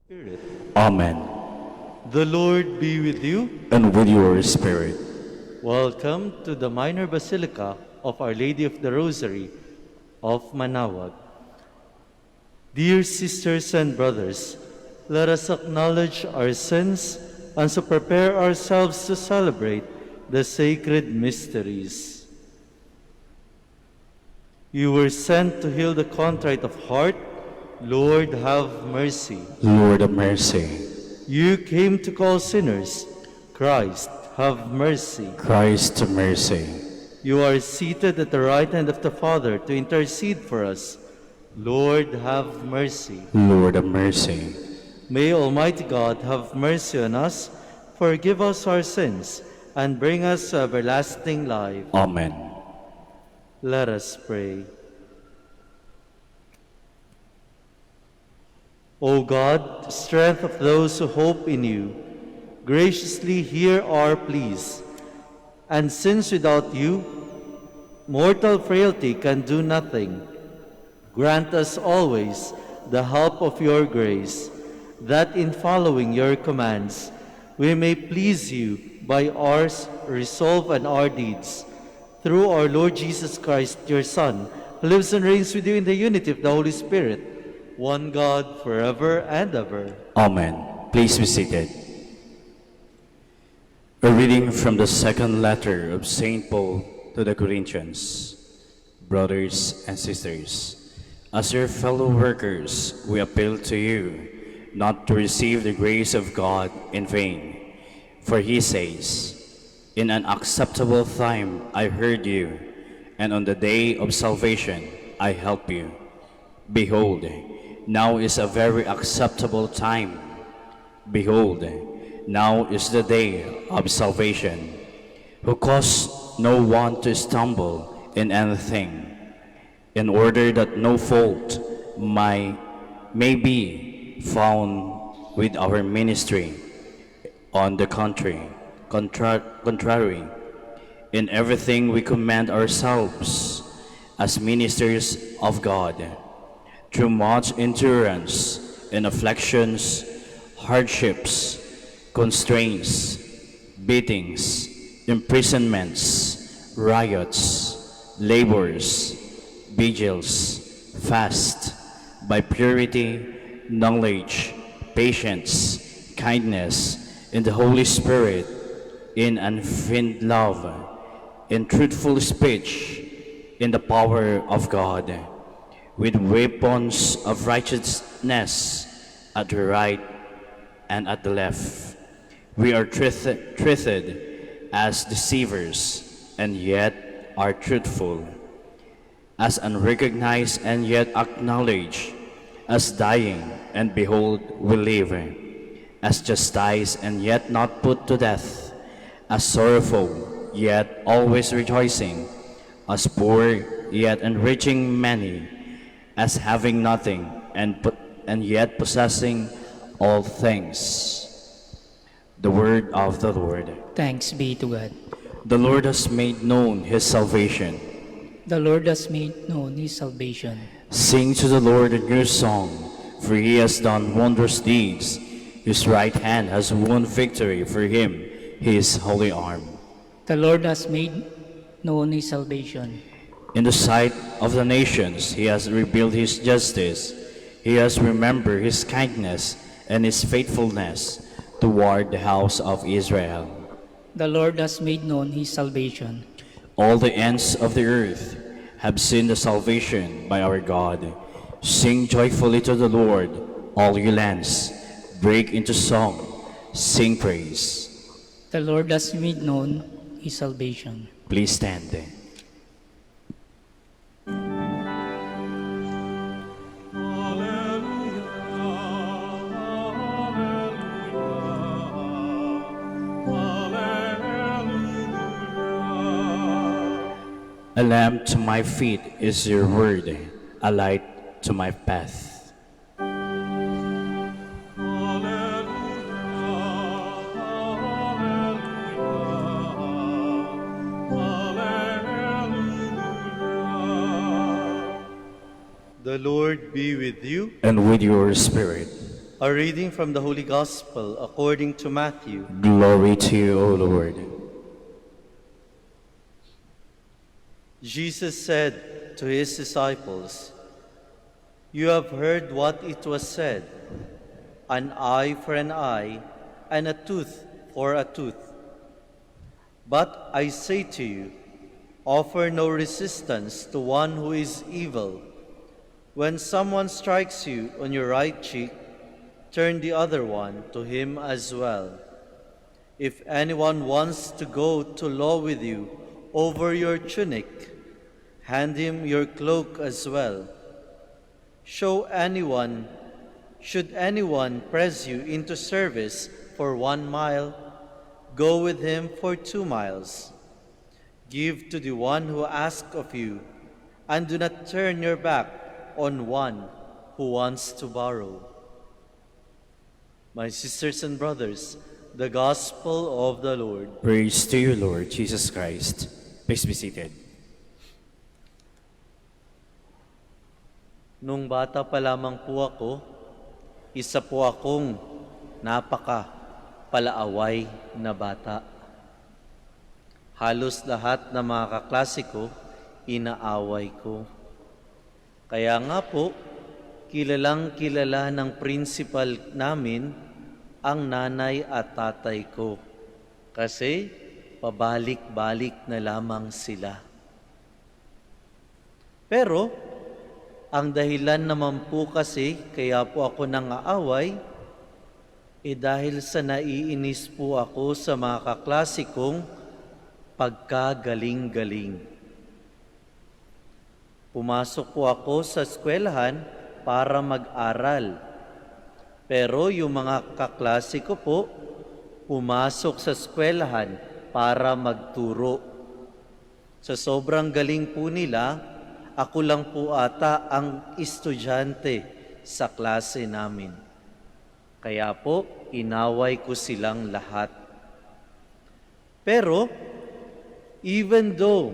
Spirit. Amen. The Lord be with you. And with your spirit. Welcome to the Minor Basilica of Our Lady of the Rosary of Manaoag. Dear sisters and brothers, let us acknowledge our sins and so prepare ourselves to celebrate the sacred mysteries. You were sent to heal the contrite of heart. Lord, have mercy. Lord of mercy. You came to call sinners. Christ, have mercy. Christ of mercy. You are seated at the right hand of the Father to intercede for us. Lord, have mercy. Lord of mercy. May Almighty God have mercy on us, forgive us our sins, and bring us to everlasting life. Amen. Let us pray. O God, strength of those who hope in you, graciously hear our pleas. And since without you, mortal frailty can do nothing, grant us always the help of your grace, that in following your commands, we may please you by our resolve and our deeds. Through our Lord Jesus Christ, your Son, who lives and reigns with you in the unity of the Holy Spirit, one God, forever and ever. Amen. Please be seated. A reading from the second letter of St. Paul to the Corinthians. Brothers and sisters, as your fellow workers, we appeal to you not to receive the grace of God in vain. For he says, "In an acceptable time I heard you, and on the day of salvation I help you. Behold, now is a very acceptable time. Behold, now is the day of salvation, who caused no one to stumble in anything, in order that no fault may be found with our ministry. On the contrary, in everything we commend ourselves as ministers of God, through much endurance in afflictions, hardships, constraints, beatings, imprisonments, riots, labors, vigils, fast, by purity, knowledge, patience, kindness, in the Holy Spirit, in unfeigned love, in truthful speech, in the power of God, with weapons of righteousness at the right and at the left. We are treated as deceivers, and yet are truthful, as unrecognized and yet acknowledged, as dying, and behold, we live, as chastised and yet not put to death, as sorrowful, yet always rejoicing, as poor, yet enriching many, as having nothing and yet possessing all things." The word of the Lord. Thanks be to God. The Lord has made known his salvation. The Lord has made known his salvation. Sing to the Lord a new song, for he has done wondrous deeds. His right hand has won victory for him, his holy arm. The Lord has made known his salvation. In the sight of the nations, he has revealed his justice. He has remembered his kindness and his faithfulness toward the house of Israel. The Lord has made known his salvation. All the ends of the earth have seen the salvation by our God. Sing joyfully to the Lord, all you lands. Break into song, sing praise. The Lord has made known his salvation. Please stand. A lamp to my feet is your word, a light to my path. The Lord be with you. And with your spirit. A reading from the Holy Gospel according to Matthew. Glory to you, O Lord. Jesus said to his disciples, "You have heard what it was said, an eye for an eye, and a tooth for a tooth. But I say to you, offer no resistance to one who is evil. When someone strikes you on your right cheek, turn the other one to him as well. If anyone wants to go to law with you over your tunic, hand him your cloak as well. Should anyone press you into service for 1 mile, go with him for 2 miles. Give to the one who asks of you, and do not turn your back on one who wants to borrow." My sisters and brothers, the Gospel of the Lord. Praise to you, Lord Jesus Christ. Please be seated. Nung bata pa lamang po ako, isa po akong palaaway na bata. Halos lahat ng mga kaklase ko, inaaway ko. Kaya nga po, kilalang kilala ng principal namin ang nanay at tatay ko. Kasi pabalik-balik na lamang sila. Pero, ang dahilan naman po kasi kaya po ako nangaaway, dahil sa naiinis po ako sa mga kaklase kong pagkagaling-galing. Pumasok po ako sa eskwelahan para mag-aral. Pero yung mga kaklase ko po, pumasok sa eskwelahan para magturo. Sa sobrang galing po nila, ako lang po ata ang estudyante sa klase namin. Kaya po, inaway ko silang lahat. Pero, even though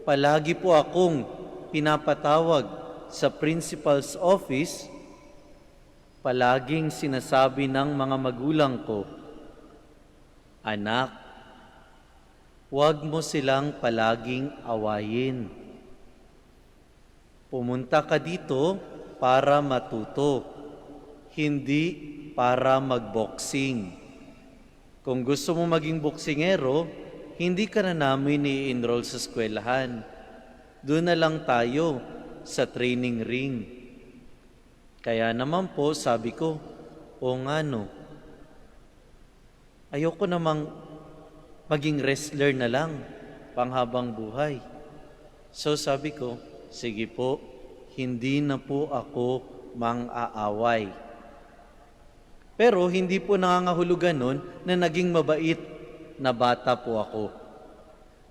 palagi po akong pinapatawag sa principal's office, palaging sinasabi ng mga magulang ko, "Anak, huwag mo silang palaging awayin. Pumunta ka dito para matuto, hindi para magboxing. Kung gusto mo maging boksingero, hindi ka na namin i-enroll sa eskwelahan. Doon na lang tayo sa training ring." Kaya naman po, sabi ko, o nga no, ayoko namang maging wrestler na lang, panghabang buhay. So sabi ko, sige po, hindi na po ako mang-aaway. Pero hindi po nangangahulugan nun na naging mabait na bata po ako.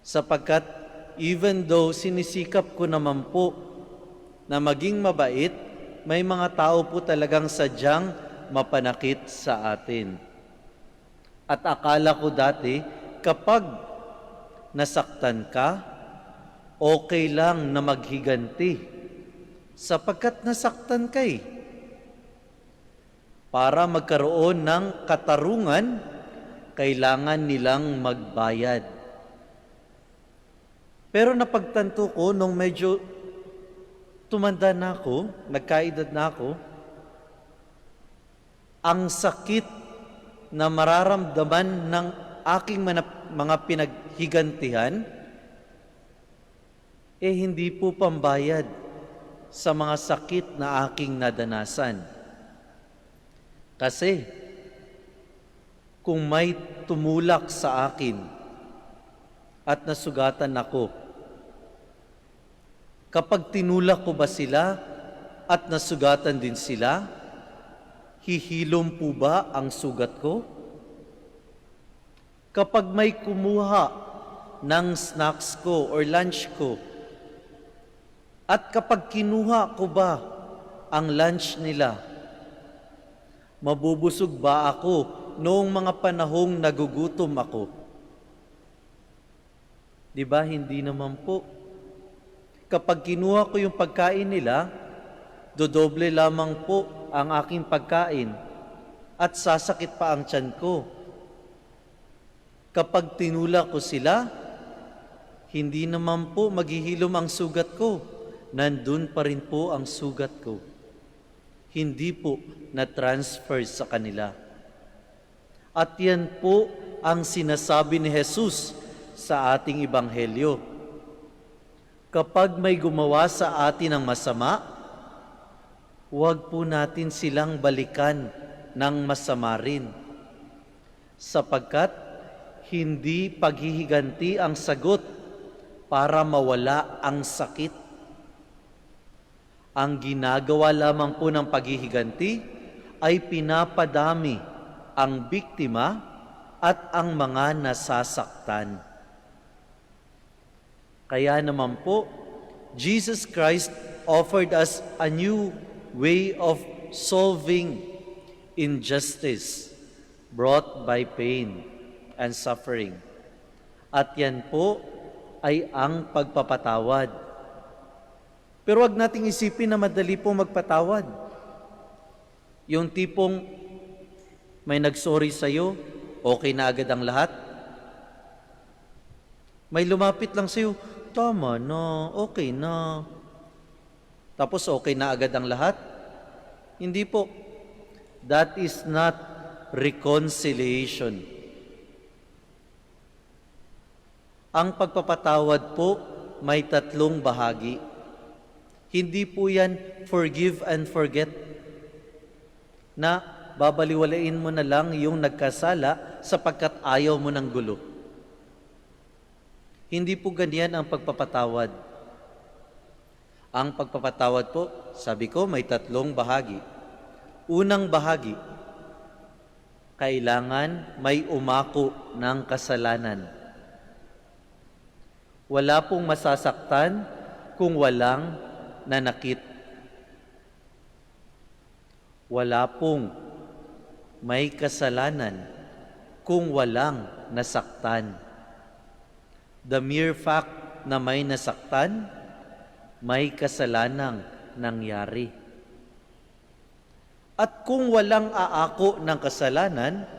Sapagkat even though sinisikap ko naman po na maging mabait, may mga tao po talagang sadyang mapanakit sa atin. At akala ko dati, kapag nasaktan ka, okay lang na maghiganti. Sapagkat nasaktan ka eh. Para magkaroon ng katarungan, kailangan nilang magbayad. Pero napagtanto ko nung medyo tumanda na ako, nagkaedad na ako, ang sakit na mararamdaman ng aking mga pinaghigantihan, hindi po pambayad sa mga sakit na aking nadanasan. Kasi, kung may tumulak sa akin at nasugatan ako, kapag tinulak ko ba sila at nasugatan din sila, hihilom po ba ang sugat ko? Kapag may kumuha ng snacks ko or lunch ko, at kapag kinuha ko ba ang lunch nila, mabubusog ba ako noong mga panahong nagugutom ako? Di ba hindi naman po? Kapag kinuha ko yung pagkain nila, dodoble lamang po ang aking pagkain. at sasakit pa ang tiyan ko. Kapag tinulak ko sila, hindi naman po maghihilom ang sugat ko. Nandun pa rin po ang sugat ko. Hindi po na-transfer sa kanila. At yan po ang sinasabi ni Jesus sa ating Ebanghelyo. Kapag may gumawa sa atin ng masama, huwag po natin silang balikan ng masama rin. Sapagkat hindi paghihiganti ang sagot para mawala ang sakit. Ang ginagawa lamang po ng paghihiganti ay pinapadami ang biktima at ang mga nasasaktan. Kaya naman po, Jesus Christ offered us a new way of solving injustice brought by pain and suffering. At yan po ay ang pagpapatawad. Pero wag nating isipin na madali po magpatawad. Yung tipong may nagsorry sa'yo, okay na agad ang lahat. May lumapit lang sa'yo, tama na, okay na. Tapos okay na agad ang lahat? Hindi po. That is not reconciliation. Ang pagpapatawad po may tatlong bahagi. Hindi po yan forgive and forget na babaliwalain mo na lang yung nagkasala sapagkat ayaw mo ng gulo. Hindi po ganyan ang pagpapatawad. Ang pagpapatawad po, sabi ko, may tatlong bahagi. Unang bahagi, kailangan may umako ng kasalanan. Wala pong masasaktan kung walang nanakit. Wala pong may kasalanan kung walang nasaktan. The mere fact na may nasaktan, may kasalanang nangyari. At kung walang aako ng kasalanan,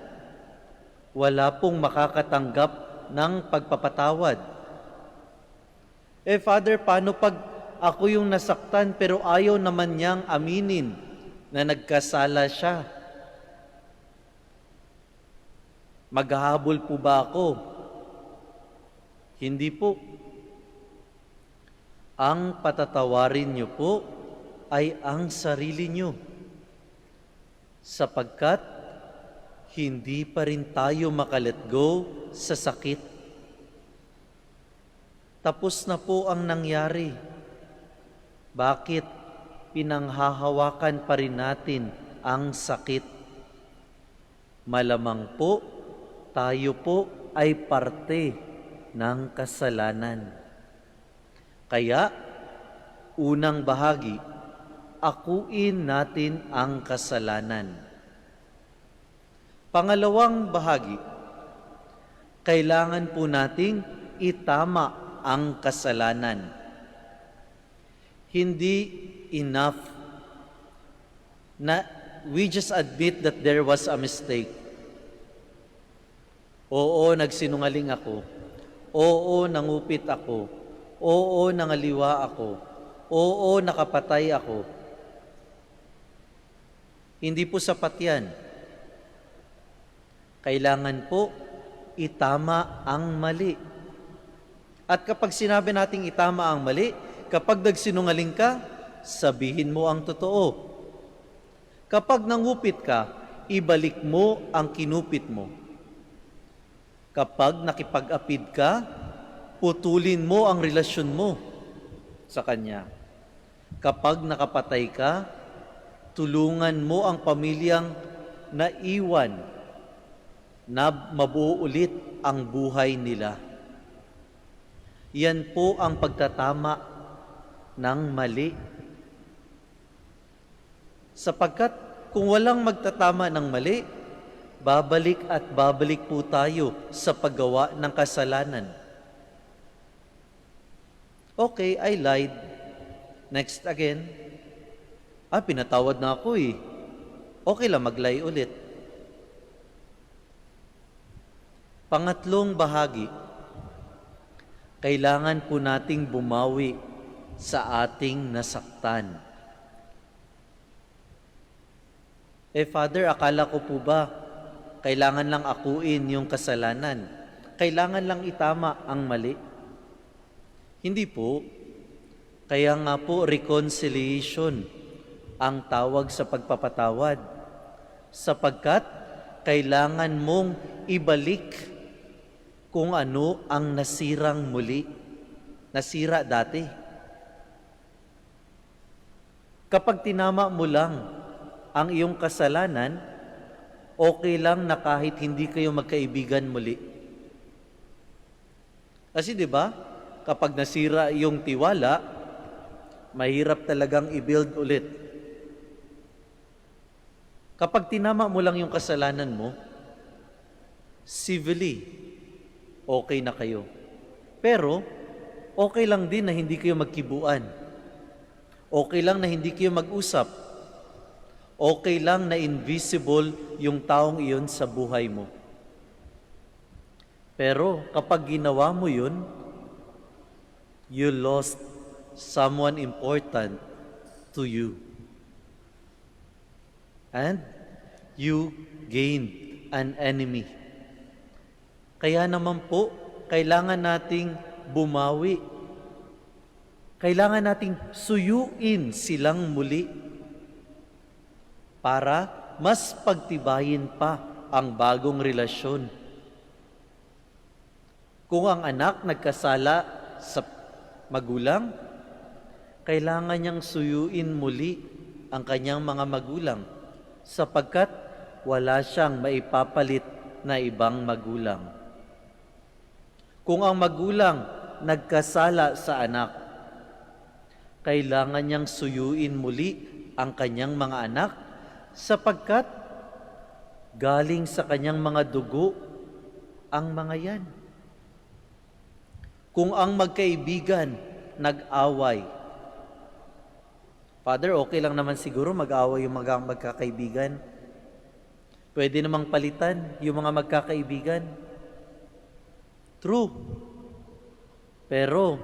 wala pong makakatanggap ng pagpapatawad. Father, paano pag ako yung nasaktan pero ayaw naman niyang aminin na nagkasala siya? Maghahabol po ba ako? Hindi po. Ang patatawarin niyo po ay ang sarili niyo. Sapagkat hindi pa rin tayo makalet go sa sakit. Tapos na po ang nangyari. Bakit pinanghahawakan pa rin natin ang sakit? Malamang po, tayo po ay parte ng kasalanan. Kaya, unang bahagi, akuin natin ang kasalanan. Pangalawang bahagi, kailangan po nating itama ang kasalanan. Hindi enough na we just admit that there was a mistake. Oo, nagsinungaling ako. Oo, nangupit ako. Oo, nangaliwa ako. Oo, nakapatay ako. Hindi po sapat yan. Kailangan po itama ang mali. At kapag sinabi nating itama ang mali, kapag nagsinungaling ka, sabihin mo ang totoo. Kapag nangupit ka, ibalik mo ang kinupit mo. Kapag nakipag-apid ka, putulin mo ang relasyon mo sa Kanya. Kapag nakapatay ka, tulungan mo ang pamilyang naiwan na mabuo ulit ang buhay nila. Yan po ang pagtatama ng mali. Sapagkat kung walang magtatama ng mali, babalik at babalik po tayo sa paggawa ng kasalanan. Okay, I lied. Next again. Pinatawad na ako eh. Okay lang, mag-lie ulit. Pangatlong bahagi, kailangan po nating bumawi sa ating nasaktan. Father, akala ko po ba kailangan lang akuin yung kasalanan? Kailangan lang itama ang mali? Hindi po. Kaya nga po, reconciliation ang tawag sa pagpapatawad. Sapagkat kailangan mong ibalik kung ano ang nasirang muli, nasira dati. Kapag tinama mo lang ang iyong kasalanan, okay lang na kahit hindi kayo magkaibigan muli. Kasi 'di ba, kapag nasira yung tiwala, mahirap talagang i-build ulit. Kapag tinama mo lang yung kasalanan mo, civilly, okay na kayo. Pero, okay lang din na hindi kayo magkibuan. Okay lang na hindi kayo mag-usap. Okay lang na invisible yung taong iyon sa buhay mo. Pero kapag ginawa mo yun, you lost someone important to you. And you gained an enemy. Kaya naman po, kailangan nating bumawi. Kailangan nating suyuin silang muli para mas pagtibayin pa ang bagong relasyon. Kung ang anak nagkasala sa magulang, kailangan niyang suyuin muli ang kanyang mga magulang sapagkat wala siyang maipapalit na ibang magulang. Kung ang magulang nagkasala sa anak, kailangan niyang suyuin muli ang kanyang mga anak sapagkat galing sa kanyang mga dugo ang mga yan. Kung ang magkaibigan nag-away, Father, okay lang naman siguro mag-away yung mga magkakaibigan. Pwede namang palitan yung mga magkakaibigan. True. Pero,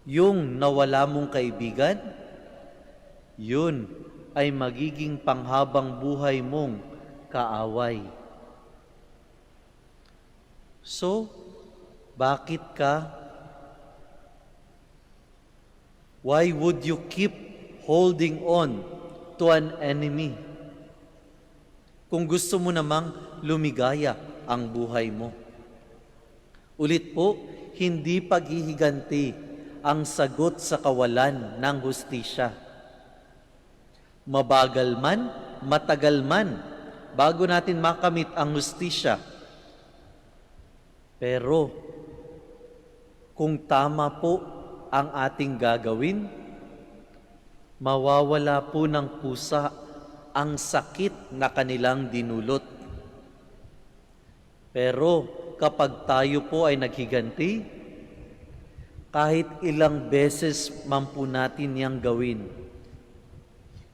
yung nawala mong kaibigan, yun ay magiging panghabang buhay mong kaaway. So, bakit ka? Why would you keep holding on to an enemy? Kung gusto mo namang lumigaya ang buhay mo. Ulit po, hindi paghihiganti ang sagot sa kawalan ng hustisya. Mabagal man, matagal man, bago natin makamit ang hustisya. Pero, kung tama po ang ating gagawin, mawawala po ng pusa ang sakit na kanilang dinulot. Pero, kapag tayo po ay naghiganti, kahit ilang beses man po natin yang gawin,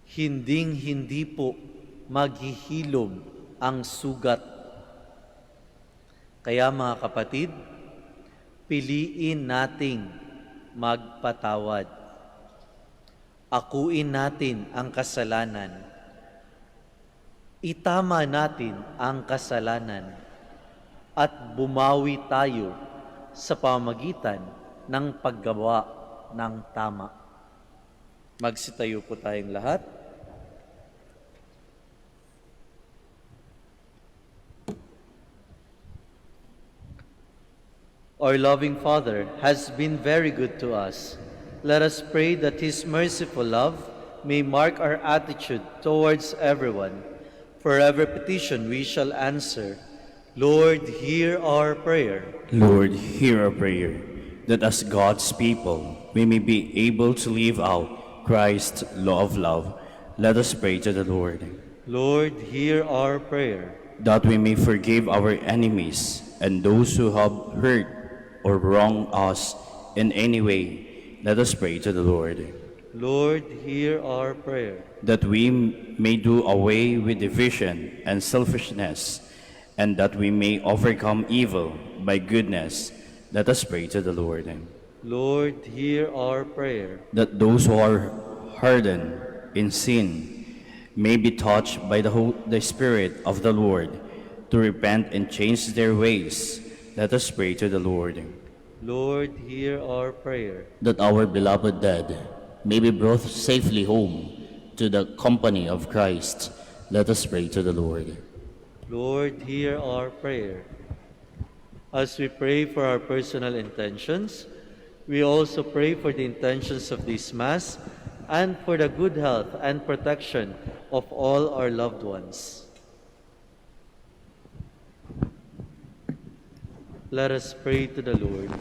hinding-hindi po maghihilom ang sugat. Kaya mga kapatid, piliin nating magpatawad. Akuin natin ang kasalanan. Itama natin ang kasalanan at bumawi tayo sa pamamagitan ng paggawa ng tama. Magsitayo po tayong lahat. Our loving Father has been very good to us. Let us pray that His merciful love may mark our attitude towards everyone. For every petition we shall answer, Lord, hear our prayer. Lord, hear our prayer, that as God's people we may be able to live out Christ's law of love. Let us pray to the Lord. Lord, hear our prayer. That we may forgive our enemies and those who have hurt or wronged us in any way. Let us pray to the Lord. Lord, hear our prayer. That we may do away with division and selfishness and that we may overcome evil by goodness. Let us pray to the Lord. Lord, hear our prayer. That those who are hardened in sin may be touched by the Spirit of the Lord to repent and change their ways. Let us pray to the Lord. Lord, hear our prayer. That our beloved dead may be brought safely home to the company of Christ. Let us pray to the Lord. Lord, hear our prayer. As we pray for our personal intentions, we also pray for the intentions of this Mass and for the good health and protection of all our loved ones. Let us pray to the Lord.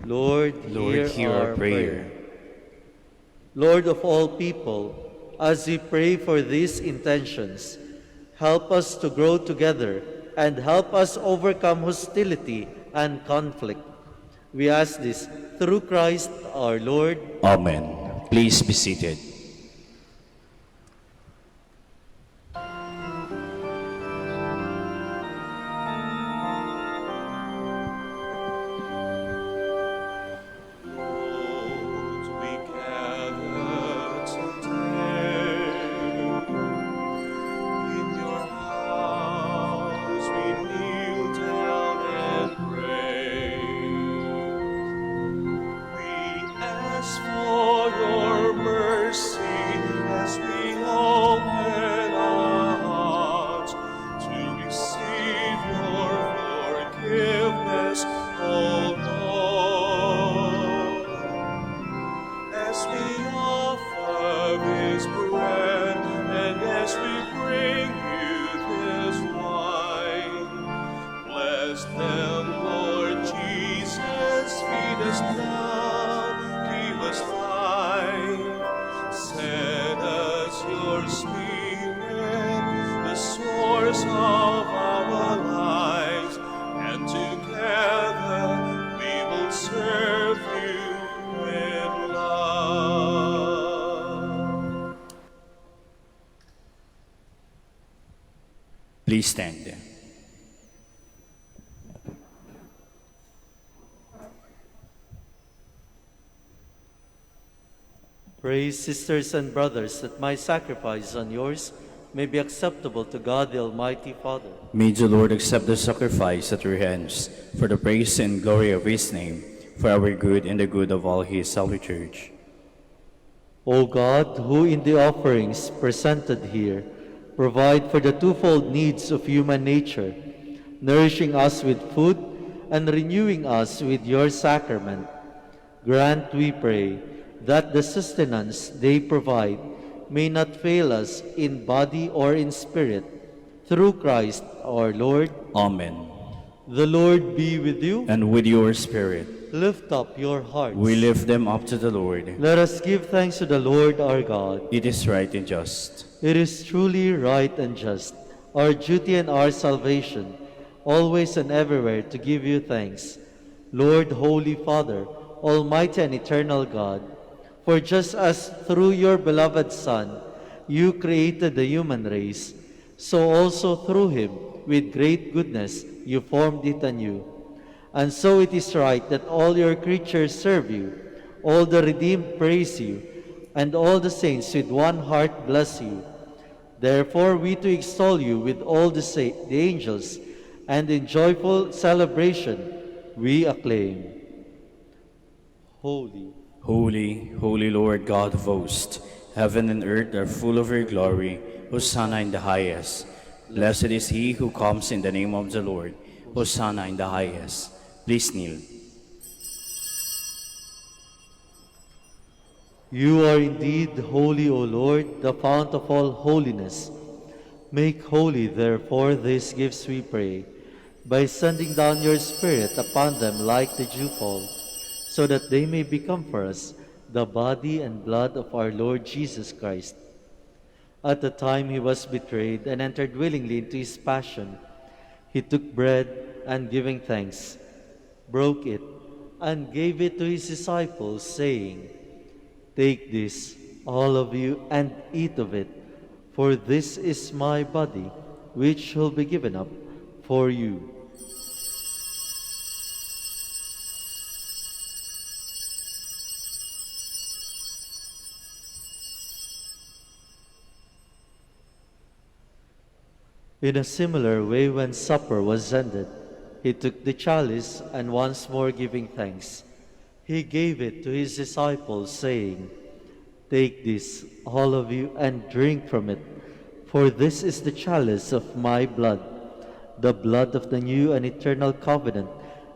Lord, hear our prayer. Lord of all people, as we pray for these intentions, help us to grow together and help us overcome hostility and conflict. We ask this through Christ our Lord. Amen. Please be seated. Please stand. Pray, sisters and brothers, that my sacrifice and yours may be acceptable to God the Almighty Father. May the Lord accept the sacrifice at your hands for the praise and glory of his name, for our good and the good of all his holy church. O God, who in the offerings presented here provide for the twofold needs of human nature, nourishing us with food and renewing us with your sacrament, grant, we pray, that the sustenance they provide may not fail us in body or in spirit, through Christ our Lord. Amen. The Lord be with you. And with your spirit. Lift up your hearts. We lift them up to the Lord. Let us give thanks to the Lord our God. It is right and just. It is truly right and just, our duty and our salvation, always and everywhere to give you thanks, Lord, Holy Father, Almighty and eternal God, for just as through your beloved Son you created the human race, so also through him, with great goodness, you formed it anew. And so it is right that all your creatures serve you, all the redeemed praise you, and all the saints with one heart bless you. Therefore we to extol you with all the angels, and in joyful celebration we acclaim. Holy, holy, holy Lord God of hosts, heaven and earth are full of your glory. Hosanna in the highest. Blessed is he who comes in the name of the Lord. Hosanna in the highest. Please kneel. You are indeed holy, O Lord, the fount of all holiness. Make holy, therefore, these gifts, we pray, by sending down your Spirit upon them like the dewfall, so that they may become for us the body and blood of our Lord Jesus Christ. At the time he was betrayed and entered willingly into his passion, he took bread and, giving thanks, broke it and gave it to his disciples, saying, "Take this, all of you, and eat of it, for this is my body, which shall be given up before you. In a similar way, when supper was ended, he took the chalice and once more giving thanks, he gave it to his disciples, saying, "Take this, all of you, and drink from it, for this is the chalice of my blood, the blood of the new and eternal covenant,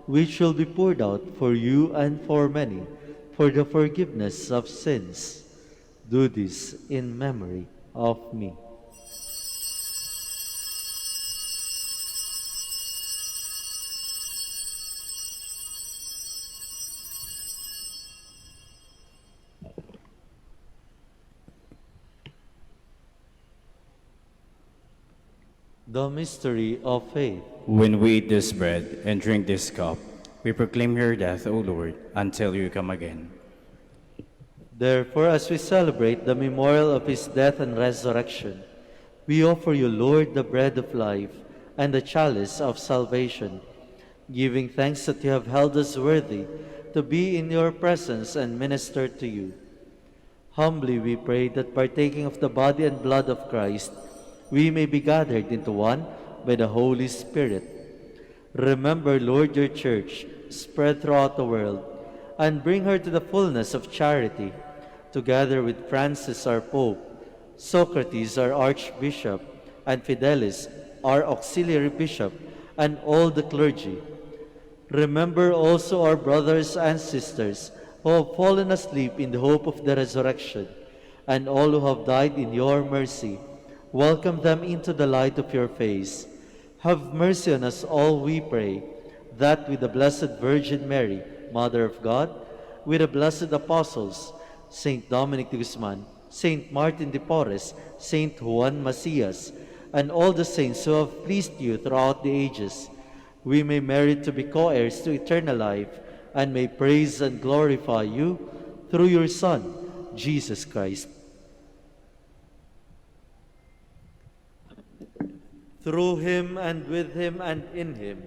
which will be poured out for you and for many, for the forgiveness of sins. Do this in memory of me." The mystery of faith. When we eat this bread and drink this cup, we proclaim your death, O Lord, until you come again. Therefore, as we celebrate the memorial of his death and resurrection, we offer you, Lord, the bread of life and the chalice of salvation, giving thanks that you have held us worthy to be in your presence and minister to you. Humbly we pray that partaking of the body and blood of Christ, we may be gathered into one by the Holy Spirit. Remember, Lord, your church spread throughout the world, and bring her to the fullness of charity, together with Francis our Pope, Socrates our Archbishop, and Fidelis our Auxiliary Bishop, and all the clergy. Remember also our brothers and sisters who have fallen asleep in the hope of the resurrection, and all who have died in your mercy. Welcome them into the light of your face. Have mercy on us all, we pray, that with the Blessed Virgin Mary, Mother of God, with the blessed apostles, Saint Dominic de Guzman, Saint Martin de Porres, Saint Juan Macias, and all the saints who have pleased you throughout the ages, we may merit to be co-heirs to eternal life, and may praise and glorify you through your Son, Jesus Christ. Through him, and with him, and in him,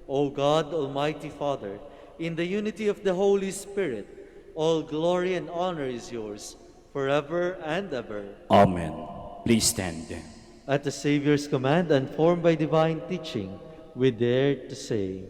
O God, Almighty Father, in the unity of the Holy Spirit, all glory and honor is yours, forever and ever. Amen. Please stand. At the Savior's command and formed by divine teaching, we dare to say,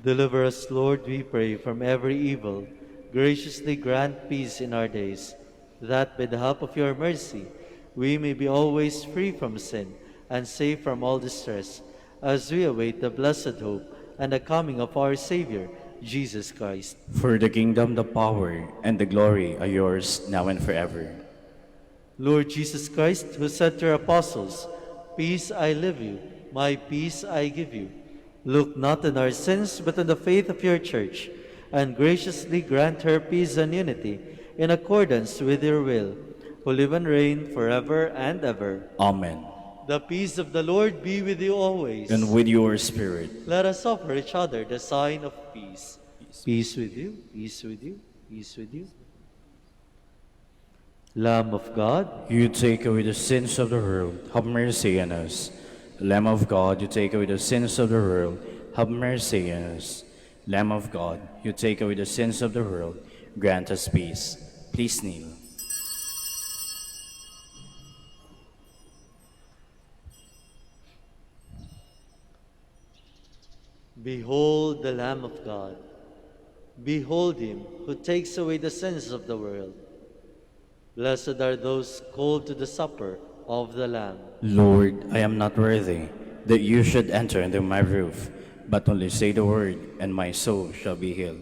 Deliver us, Lord, we pray, from every evil. Graciously grant peace in our days, that by the help of your mercy we may be always free from sin and safe from all distress, as we await the blessed hope and the coming of our Savior, Jesus Christ. For the kingdom, the power, and the glory are yours now and forever. Lord Jesus Christ, who said to your apostles, "Peace I leave you, my peace I give you," look not on our sins, but on the faith of your church, and graciously grant her peace and unity in accordance with your will, who live and reign forever and ever. Amen. The peace of the Lord be with you always. And with your spirit. Let us offer each other the sign of peace. Peace with you, peace with you, peace with you. Lamb of God, You take away the sins of the world, have mercy on us. Lamb of God, you take away the sins of the world, have mercy on us. Lamb of God, you take away the sins of the world, grant us peace. Please kneel. behold the Lamb of God. Behold him who takes away the sins of the world. Blessed are those called to the supper of the Lamb. Lord, I am not worthy that you should enter under my roof, but only say the word, and my soul shall be healed.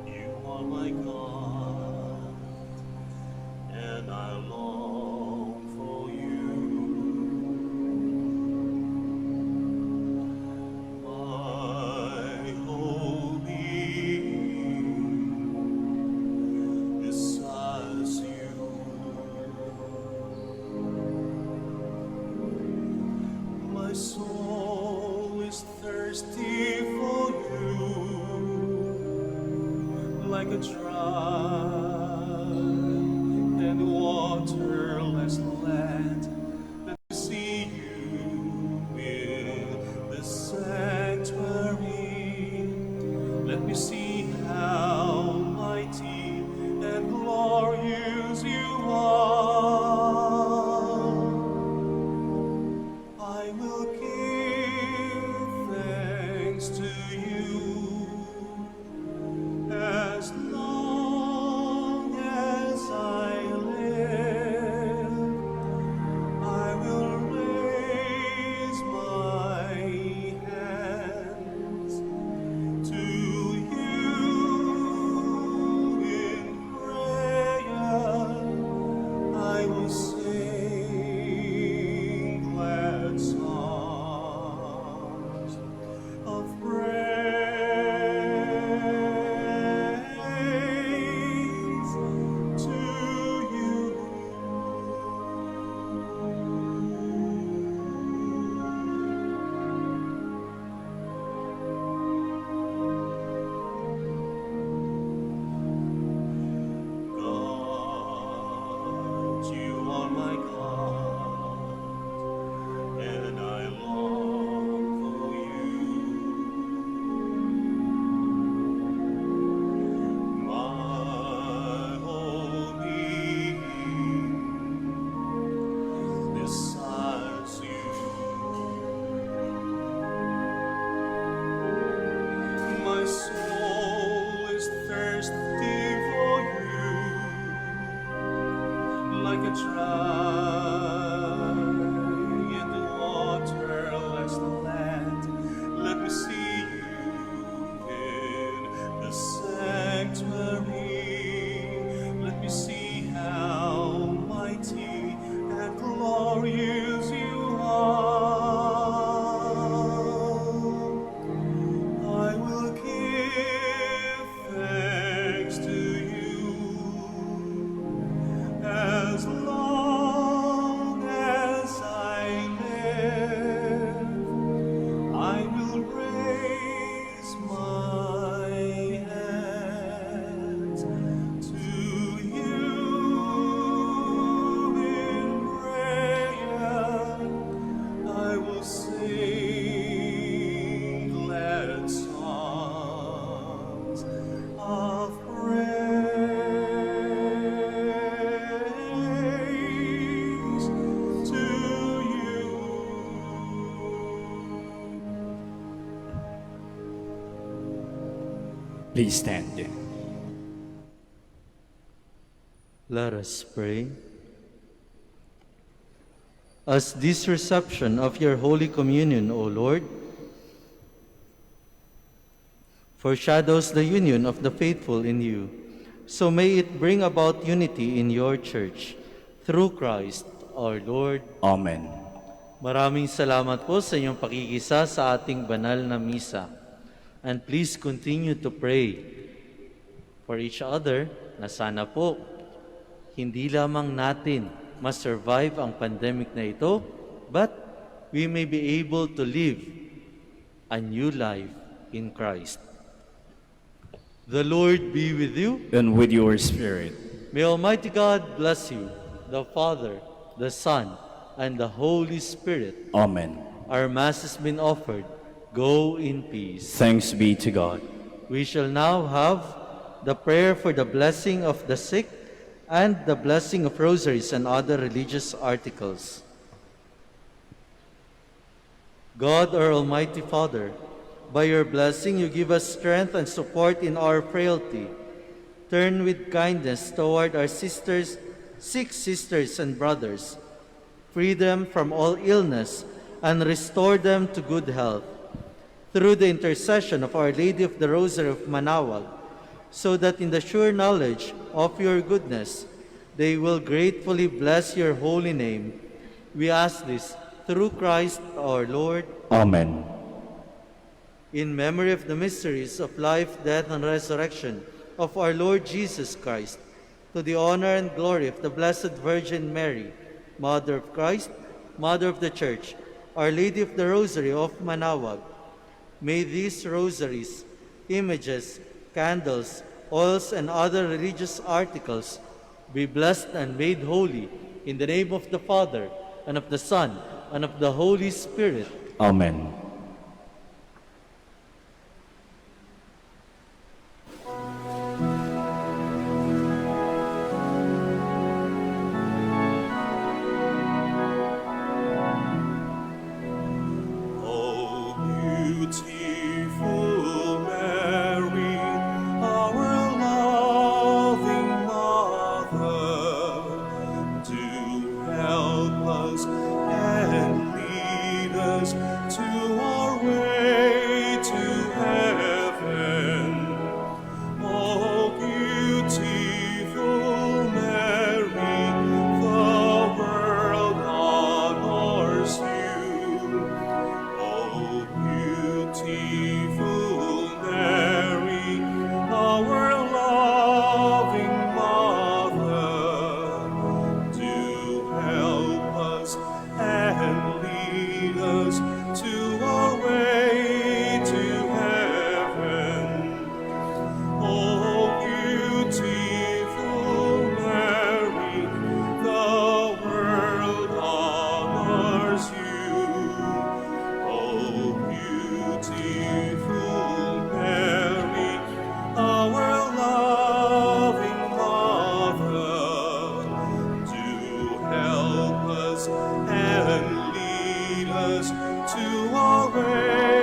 You are my God, and I long for you. My whole being desires you. My soul is thirsty for you, like a dry and waterless land. Let me see you in the sanctuary. Let me see how mighty and glorious you are. I will give thanks to you as long Please stand. Let us pray. As this reception of your Holy Communion, O Lord, foreshadows the union of the faithful in you, so may it bring about unity in your church. Through Christ our Lord. Amen. Maraming salamat po sa inyong pakikisa sa ating banal na misa. And please continue to pray for each other na sana po hindi lamang natin ma-survive ang pandemic na ito, but we may be able to live a new life in Christ. The Lord be with you. And with your spirit. May Almighty God bless you, the Father, the Son, and the Holy Spirit. Amen. Our Mass has been offered. Go in peace. Thanks be to God. We shall now have the prayer for the blessing of the sick and the blessing of rosaries and other religious articles. God, our Almighty Father, by your blessing you give us strength and support in our frailty. Turn with kindness toward our sisters, sick sisters and brothers. Free them from all illness and restore them to good health. Through the intercession of Our Lady of the Rosary of Manaoag, so that in the sure knowledge of your goodness, they will gratefully bless your holy name. We ask this through Christ our Lord. Amen. In memory of the mysteries of life, death, and resurrection of our Lord Jesus Christ, to the honor and glory of the Blessed Virgin Mary, Mother of Christ, Mother of the Church, Our Lady of the Rosary of Manaoag, may these rosaries, images, candles, oils, and other religious articles be blessed and made holy in the name of the Father, and of the Son, and of the Holy Spirit. Amen. Oh, beautiful Mary, our loving Mother, do help us and lead us to our way to heaven. Oh, beautiful Mary, the world honors you. Oh, beautiful Mary, our loving Mother, do help us and lead us to our way to heaven. Oh, beautiful Mary, the world honors you. Oh, beautiful Mary, our loving Mother, do help us and lead us to our way